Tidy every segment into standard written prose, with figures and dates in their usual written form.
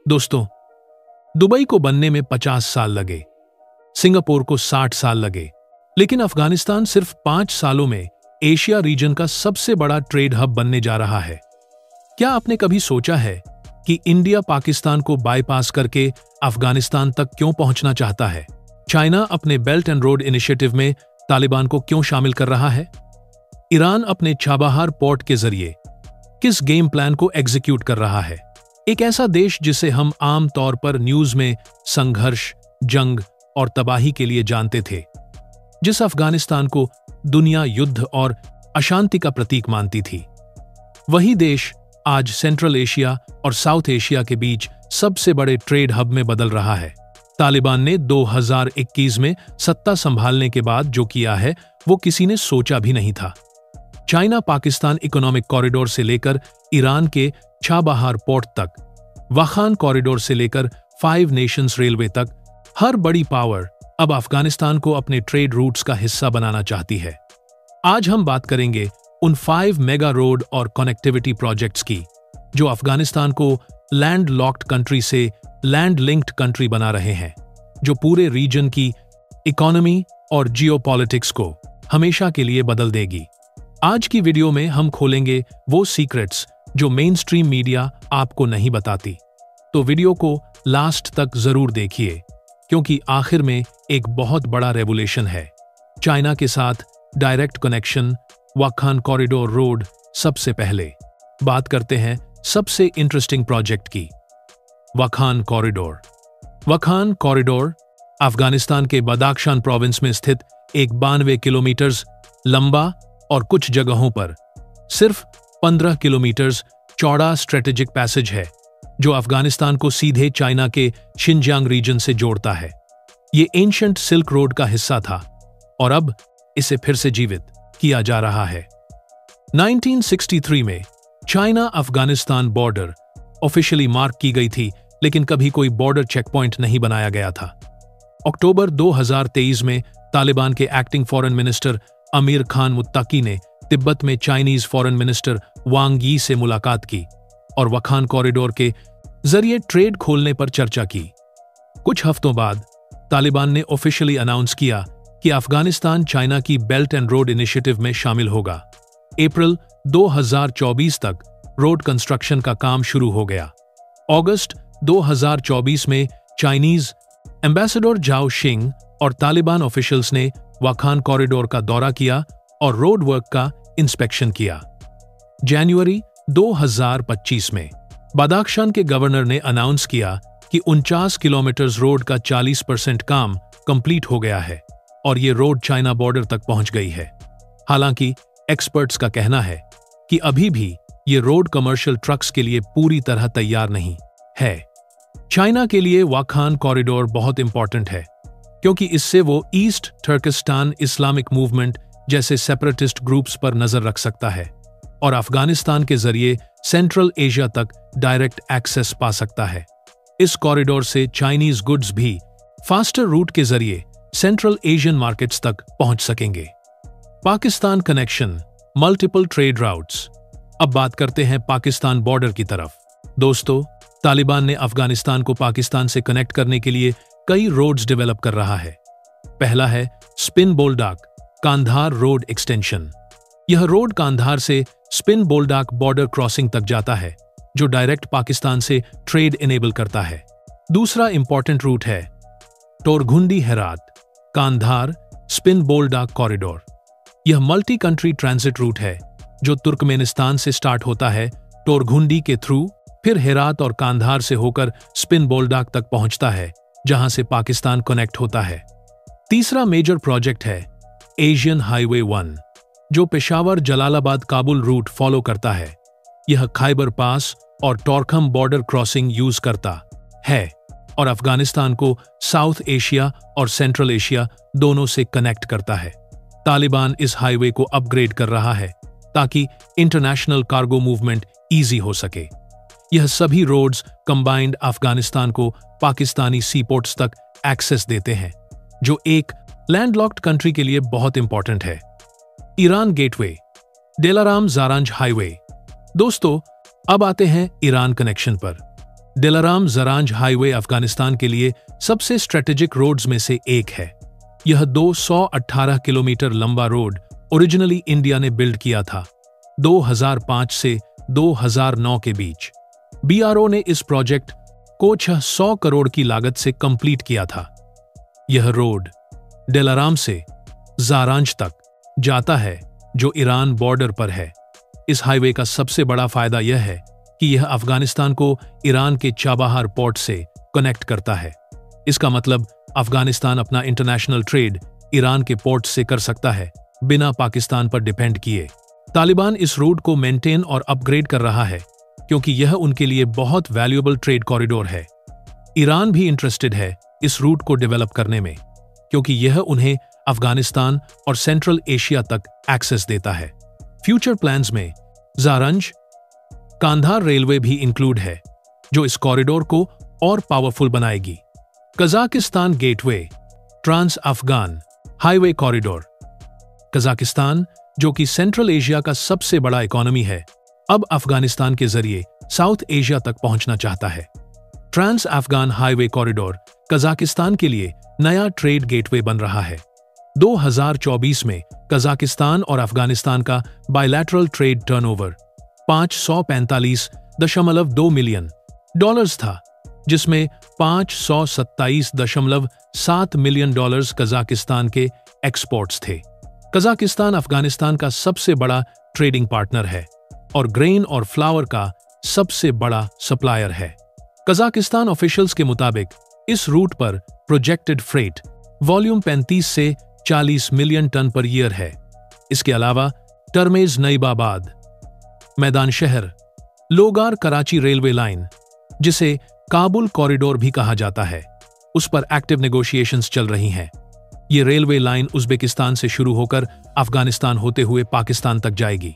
दोस्तों, दुबई को बनने में 50 साल लगे, सिंगापुर को 60 साल लगे, लेकिन अफगानिस्तान सिर्फ 5 सालों में एशिया रीजन का सबसे बड़ा ट्रेड हब बनने जा रहा है। क्या आपने कभी सोचा है कि इंडिया पाकिस्तान को बाईपास करके अफगानिस्तान तक क्यों पहुंचना चाहता है? चाइना अपने बेल्ट एंड रोड इनिशिएटिव में तालिबान को क्यों शामिल कर रहा है? ईरान अपने चाबहार पोर्ट के जरिए किस गेम प्लान को एग्जीक्यूट कर रहा है? एक ऐसा देश जिसे हम आम तौर पर न्यूज में संघर्ष, जंग और तबाही के लिए जानते थे, जिस अफगानिस्तान को दुनिया युद्ध और अशांति का प्रतीक मानती थी, वही देश आज सेंट्रल एशिया और साउथ एशिया के बीच सबसे बड़े ट्रेड हब में बदल रहा है। तालिबान ने 2021 में सत्ता संभालने के बाद जो किया है वो किसी ने सोचा भी नहीं था। चाइना पाकिस्तान इकोनॉमिक कॉरिडोर से लेकर ईरान के चाबहार पोर्ट तक, वाखान कॉरिडोर से लेकर 5 नेशंस रेलवे तक, हर बड़ी पावर अब अफगानिस्तान को अपने ट्रेड रूट्स का हिस्सा बनाना चाहती है। आज हम बात करेंगे उन 5 मेगा रोड और कनेक्टिविटी प्रोजेक्ट्स की जो अफगानिस्तान को लैंड लॉक्ड कंट्री से लैंड लिंक्ड कंट्री बना रहे हैं, जो पूरे रीजन की इकोनॉमी और जियोपॉलिटिक्स को हमेशा के लिए बदल देगी। आज की वीडियो में हम खोलेंगे वो सीक्रेट्स जो मेन स्ट्रीम मीडिया आपको नहीं बताती, तो वीडियो को लास्ट तक जरूर देखिए, क्योंकि आखिर में एक बहुत बड़ा रेवोल्यूशन है। चाइना के साथ direct connection, Wakhan corridor road. सबसे पहले बात करते हैं सबसे इंटरेस्टिंग प्रोजेक्ट की, वाखान कॉरिडोर। वाखान कॉरिडोर अफगानिस्तान के बदाख्शान प्रोविंस में स्थित एक 92 किलोमीटर लंबा और कुछ जगहों पर सिर्फ 15 किलोमीटर चौड़ा स्ट्रेटेजिक पैसेज है, जो अफगानिस्तान को सीधे चाइना के शिनजियांग रीजन से जोड़ता है। ये एंशिएंट सिल्क रोड का हिस्सा था और अब इसे फिर से जीवित किया जा रहा है। 1963 में China Afghanistan border officially mark की गई थी, लेकिन कभी कोई बॉर्डर चेकपॉइंट नहीं बनाया गया था। अक्टूबर 2023 में तालिबान के एक्टिंग फॉरेन मिनिस्टर अमीर खान मुत्ताकी ने तिब्बत में चाइनीज फॉरेन मिनिस्टर वांग यी से मुलाकात की और वाखान कॉरिडोर के जरिए ट्रेड खोलने पर चर्चा की। कुछ हफ्तों बाद तालिबान ने ऑफिशियली अनाउंस किया कि अफगानिस्तान चाइना की बेल्ट एंड रोड इनिशिएटिव में शामिल होगा। अप्रैल 2024 तक रोड कंस्ट्रक्शन का काम शुरू हो गया। अगस्त 2024 में चाइनीज एम्बेसडर जाओ शिंग और तालिबान ऑफिशियल्स ने वाखान कॉरिडोर का दौरा किया और रोड वर्क का इंस्पेक्शन किया। जनवरी 2025 में बदाख्शान के गवर्नर ने अनाउंस किया कि 49 किलोमीटर रोड का 40% काम कंप्लीट हो गया है और ये रोड चाइना बॉर्डर तक पहुंच गई है। हालांकि एक्सपर्ट्स का कहना है कि अभी भी ये रोड कमर्शियल ट्रक्स के लिए पूरी तरह तैयार नहीं है। चाइना के लिए वाखान कॉरिडोर बहुत इंपॉर्टेंट है, क्योंकि इससे वो ईस्ट तुर्किस्तान इस्लामिक मूवमेंट जैसे सेपरेटिस्ट ग्रुप्स पर नजर रख सकता है और अफगानिस्तान के जरिए सेंट्रल एशिया तक डायरेक्ट एक्सेस पा सकता है। इस कॉरिडोर से चाइनीज गुड्स भी फास्टर रूट के जरिए सेंट्रल एशियन मार्केट्स तक पहुंच सकेंगे। Pakistan connection, multiple trade routes. अब बात करते हैं पाकिस्तान बॉर्डर की तरफ। दोस्तों, तालिबान ने अफगानिस्तान को पाकिस्तान से कनेक्ट करने के लिए कई रोड्स डेवलप कर रहा है। पहला है स्पिन बोल्डाक कांधार रोड एक्सटेंशन। यह रोड कांधार से स्पिन बोल्डाक बॉर्डर क्रॉसिंग तक जाता है, जो डायरेक्ट पाकिस्तान से ट्रेड इनेबल करता है। दूसरा इंपॉर्टेंट रूट है टोरघुंडी हेरात कांधार स्पिन बोल्डाक कॉरिडोर। यह मल्टी कंट्री ट्रांजिट रूट है जो तुर्कमेनिस्तान से स्टार्ट होता है टोरघुंडी के थ्रू, फिर हेरात और कांधार से होकर स्पिन बोल्डाक तक पहुंचता है, जहां से पाकिस्तान कनेक्ट होता है। तीसरा मेजर प्रोजेक्ट है एशियन हाईवे 1, जो पेशावर जलालाबाद काबुल रूट फॉलो करता है। यह खैबर पास और टोरखम बॉर्डर क्रॉसिंग यूज करता है और अफगानिस्तान को साउथ एशिया और सेंट्रल एशिया दोनों से कनेक्ट करता है। तालिबान इस हाईवे को अपग्रेड कर रहा है ताकि इंटरनेशनल कार्गो मूवमेंट इजी हो सके। यह सभी रोड्स कंबाइंड अफगानिस्तान को पाकिस्तानी सीपोर्ट्स तक एक्सेस देते हैं, जो एक लैंडलॉक्ड कंट्री के लिए बहुत इंपॉर्टेंट है। Iran gateway, Delaram Zaranj highway. दोस्तों, अब आते हैं ईरान कनेक्शन पर। दिलाराम जरांज हाईवे अफगानिस्तान के लिए सबसे स्ट्रेटेजिक रोड्स में से एक है। यह 218 किलोमीटर लंबा रोड ओरिजिनली इंडिया ने बिल्ड किया था 2005 से 2009 के बीच। बीआरओ ने इस प्रोजेक्ट को 600 करोड़ की लागत से कंप्लीट किया था। यह रोड दिलाराम से जारांज तक जाता है जो ईरान बॉर्डर पर है। इस हाईवे का सबसे बड़ा फायदा यह है कि यह अफगानिस्तान को ईरान के चाबहार पोर्ट से कनेक्ट करता है। इसका मतलब अफगानिस्तान अपना इंटरनेशनल ट्रेड ईरान के पोर्ट से कर सकता है बिना पाकिस्तान पर डिपेंड किए। तालिबान इस रूट को मेंटेन और अपग्रेड कर रहा है क्योंकि यह उनके लिए बहुत वैल्यूएबल ट्रेड कॉरिडोर है। ईरान भी इंटरेस्टेड है इस रूट को डेवलप करने में क्योंकि यह उन्हें अफगानिस्तान और सेंट्रल एशिया तक एक्सेस देता है। फ्यूचर प्लान्स में जारंज कांधार रेलवे भी इंक्लूड है जो इस कॉरिडोर को और पावरफुल बनाएगी। Kazakhstan gateway trans Afghan highway corridor. Kazakhstan जो कि सेंट्रल एशिया का सबसे बड़ा इकोनॉमी है, अब अफगानिस्तान के जरिए साउथ एशिया तक पहुंचना चाहता है। Trans Afghan highway corridor Kazakhstan के लिए नया ट्रेड गेटवे बन रहा है। 2024 में कजाकिस्तान और अफगानिस्तान का बायलैटरल ट्रेड टर्नओवर $545.2 मिलियन था, जिसमें $527.7 मिलियन कजाकिस्तान के एक्सपोर्ट्स थे। कजाकिस्तान अफगानिस्तान का सबसे बड़ा ट्रेडिंग पार्टनर है और ग्रेन और फ्लावर का सबसे बड़ा सप्लायर है। कजाकिस्तान ऑफिशियल्स के मुताबिक इस रूट पर प्रोजेक्टेड फ्रेट वॉल्यूम 35 से 40 मिलियन टन पर ईयर है। इसके अलावा टर्मेज नईबाबाद मैदान शहर लोगार कराची रेलवे लाइन, जिसे काबुल कॉरिडोर भी कहा जाता है, उस पर एक्टिव नेगोशिएशंस चल रही हैं। ये रेलवे लाइन उज्बेकिस्तान से शुरू होकर अफगानिस्तान होते हुए पाकिस्तान तक जाएगी।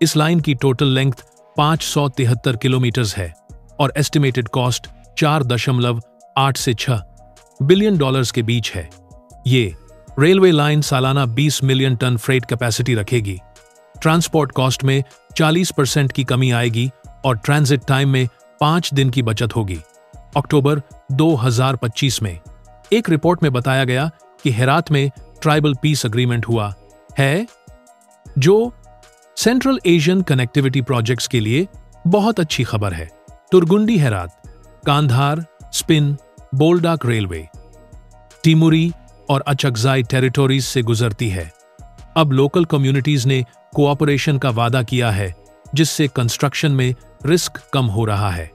इस लाइन की टोटल लेंथ 573 किलोमीटर है और एस्टिमेटेड कॉस्ट 4.8 से 6 बिलियन डॉलर्स के बीच है। ये रेलवे लाइन सालाना 20 मिलियन टन फ्रेट कैपेसिटी रखेगी। ट्रांसपोर्ट कॉस्ट में 40% की कमी आएगी और ट्रांजिट टाइम में 5 दिन की बचत होगी। अक्टूबर 2025 में एक रिपोर्ट में बताया गया कि हेरात में ट्राइबल पीस अग्रीमेंट हुआ है, जो सेंट्रल एशियन कनेक्टिविटी प्रोजेक्ट्स के लिए बहुत अच्छी खबर है। तुरगुंडी हेरात कांधार स्पिन बोल्डाक रेलवे टिमुरी और अचकजाई टेरिटोरीज से गुजरती है। अब लोकल कम्युनिटीज ने कोऑपरेशन का वादा किया है, जिससे कंस्ट्रक्शन में रिस्क कम हो रहा है।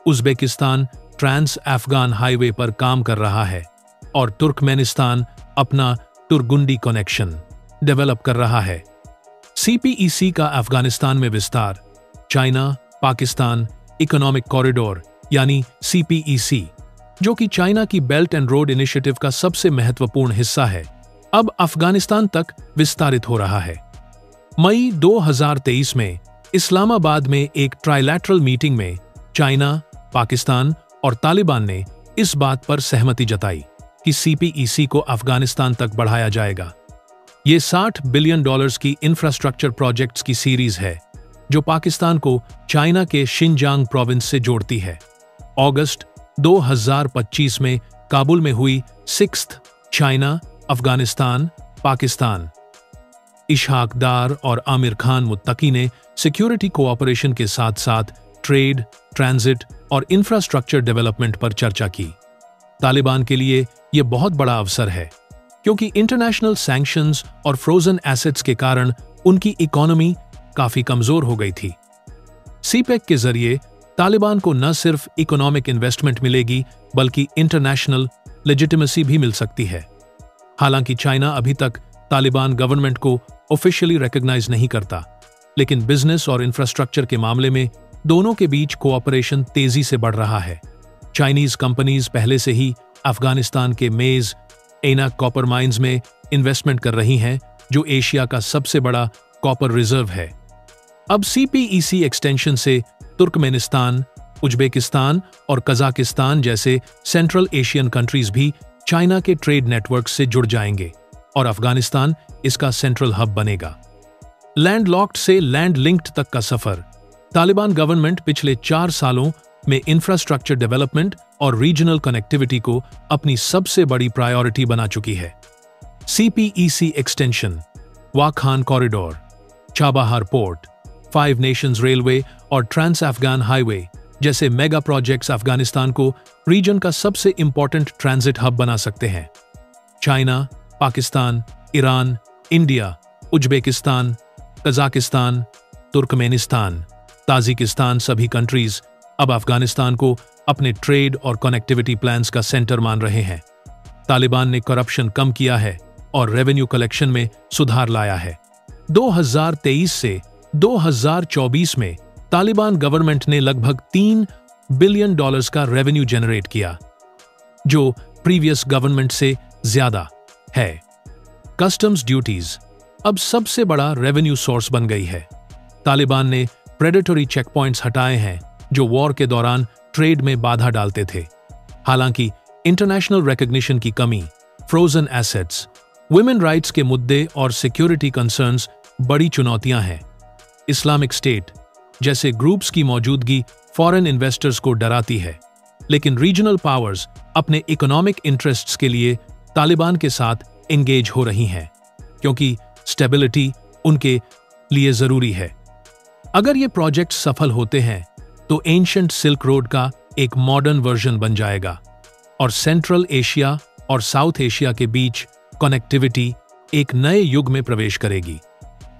उज्बेकिस्तान ट्रांस अफगान हाईवे पर काम कर रहा है और तुर्कमेनिस्तान अपना तुरगुंडी कनेक्शन डेवलप कर रहा है। सीपीईसी का अफगानिस्तान में विस्तार, चाइना पाकिस्तान इकोनॉमिक कॉरिडोर यानी सीपीईसी, जो कि चाइना की बेल्ट एंड रोड इनिशिएटिव का सबसे महत्वपूर्ण हिस्सा है, अब अफगानिस्तान तक विस्तारित हो रहा है। मई 2023 में इस्लामाबाद में एक ट्राइलैटरल मीटिंग में चाइना, पाकिस्तान और तालिबान ने इस बात पर सहमति जताई कि सीपीईसी को अफगानिस्तान तक बढ़ाया जाएगा। ये $60 बिलियन की इंफ्रास्ट्रक्चर प्रोजेक्ट्स की सीरीज है, जो पाकिस्तान को चाइना के शिनजांग प्रोविंस से जोड़ती है। अगस्त 2025 में काबुल में हुई 6th चाइना अफगानिस्तान पाकिस्तान इशहाक डार और आमिर खान मुत्तकी ने सिक्योरिटी कोऑपरेशन के साथ साथ ट्रेड, ट्रांजिट और इंफ्रास्ट्रक्चर डेवलपमेंट पर चर्चा की। तालिबान के लिए यह बहुत बड़ा अवसर है क्योंकि इंटरनेशनल सैंक्शंस और फ्रोजन एसेट्स के कारण उनकी इकोनॉमी काफी कमजोर हो गई थी। सीपेक के जरिए तालिबान को न सिर्फ इकोनॉमिक इन्वेस्टमेंट मिलेगी बल्कि इंटरनेशनल लेजिटिमेसी भी मिल सकती है। हालांकि चाइना अभी तक तालिबान गवर्नमेंट को ऑफिशियली रिकॉग्नाइज नहीं करता, लेकिन बिजनेस और इंफ्रास्ट्रक्चर के मामले में दोनों के बीच कोऑपरेशन तेजी से बढ़ रहा है। चाइनीज कंपनीज पहले से ही अफगानिस्तान के मेज एनाक कॉपर माइंस में इन्वेस्टमेंट कर रही हैं, जो एशिया का सबसे बड़ा कॉपर रिजर्व है। अब सीपीईसी एक्सटेंशन से तुर्कमेनिस्तान, उज्बेकिस्तान और कजाकिस्तान जैसे सेंट्रल एशियन कंट्रीज भी चाइना के ट्रेड नेटवर्क से जुड़ जाएंगे और अफगानिस्तान इसका सेंट्रल हब बनेगा। लैंडलॉक्ड से लैंड लिंक्ड तक का सफर। तालिबान गवर्नमेंट पिछले 4 सालों में इंफ्रास्ट्रक्चर डेवलपमेंट और रीजनल कनेक्टिविटी को अपनी सबसे बड़ी प्रायोरिटी बना चुकी है। CPEC extension, Wakhan corridor, Chabahar port, 5 Nations railway और ट्रांस अफगान हाईवे जैसे मेगा प्रोजेक्ट्स अफगानिस्तान को रीजन का सबसे इंपॉर्टेंट ट्रांजिट हब बना सकते हैं। China, Pakistan, Iran, India, Uzbekistan, Kazakhstan, Turkmenistan, Tajikistan सभी कंट्रीज अब अफगानिस्तान को अपने ट्रेड और कनेक्टिविटी प्लान्स का सेंटर मान रहे हैं। तालिबान ने करप्शन कम किया है और रेवेन्यू कलेक्शन में सुधार लाया है। 2023 से 2024 में तालिबान गवर्नमेंट ने लगभग $3 बिलियन का रेवेन्यू जनरेट किया, जो प्रीवियस गवर्नमेंट से ज्यादा है। कस्टम्स ड्यूटीज अब सबसे बड़ा रेवेन्यू सोर्स बन गई है। तालिबान ने प्रेडेटरी चेक पॉइंट्स हटाए हैं जो वॉर के दौरान ट्रेड में बाधा डालते थे। हालांकि इंटरनेशनल रिकॉग्निशन की कमी, फ्रोजन एसेट्स, वुमेन राइट्स के मुद्दे और सिक्योरिटी कंसर्न्स बड़ी चुनौतियां हैं। इस्लामिक स्टेट जैसे ग्रुप्स की मौजूदगी फॉरेन इन्वेस्टर्स को डराती है, लेकिन रीजनल पावर्स अपने इकोनॉमिक इंटरेस्ट्स के लिए तालिबान के साथ एंगेज हो रही हैं, क्योंकि स्टेबिलिटी उनके लिए जरूरी है। अगर ये प्रोजेक्ट सफल होते हैं तो एंशिएंट सिल्क रोड का एक मॉडर्न वर्जन बन जाएगा और सेंट्रल एशिया और साउथ एशिया के बीच कनेक्टिविटी एक नए युग में प्रवेश करेगी।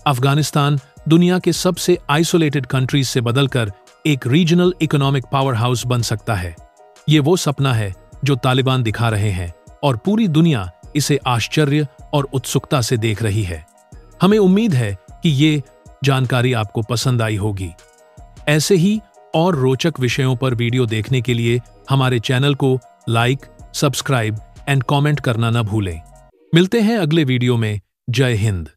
अफगानिस्तान दुनिया के सबसे आइसोलेटेड कंट्रीज से बदलकर एक रीजनल इकोनॉमिक पावर हाउस बन सकता है। ये वो सपना है जो तालिबान दिखा रहे हैं और पूरी दुनिया इसे आश्चर्य और उत्सुकता से देख रही है। हमें उम्मीद है कि ये जानकारी आपको पसंद आई होगी। ऐसे ही और रोचक विषयों पर वीडियो देखने के लिए हमारे चैनल को लाइक, सब्सक्राइब एंड कमेंट करना न भूलें। मिलते हैं अगले वीडियो में। जय हिंद।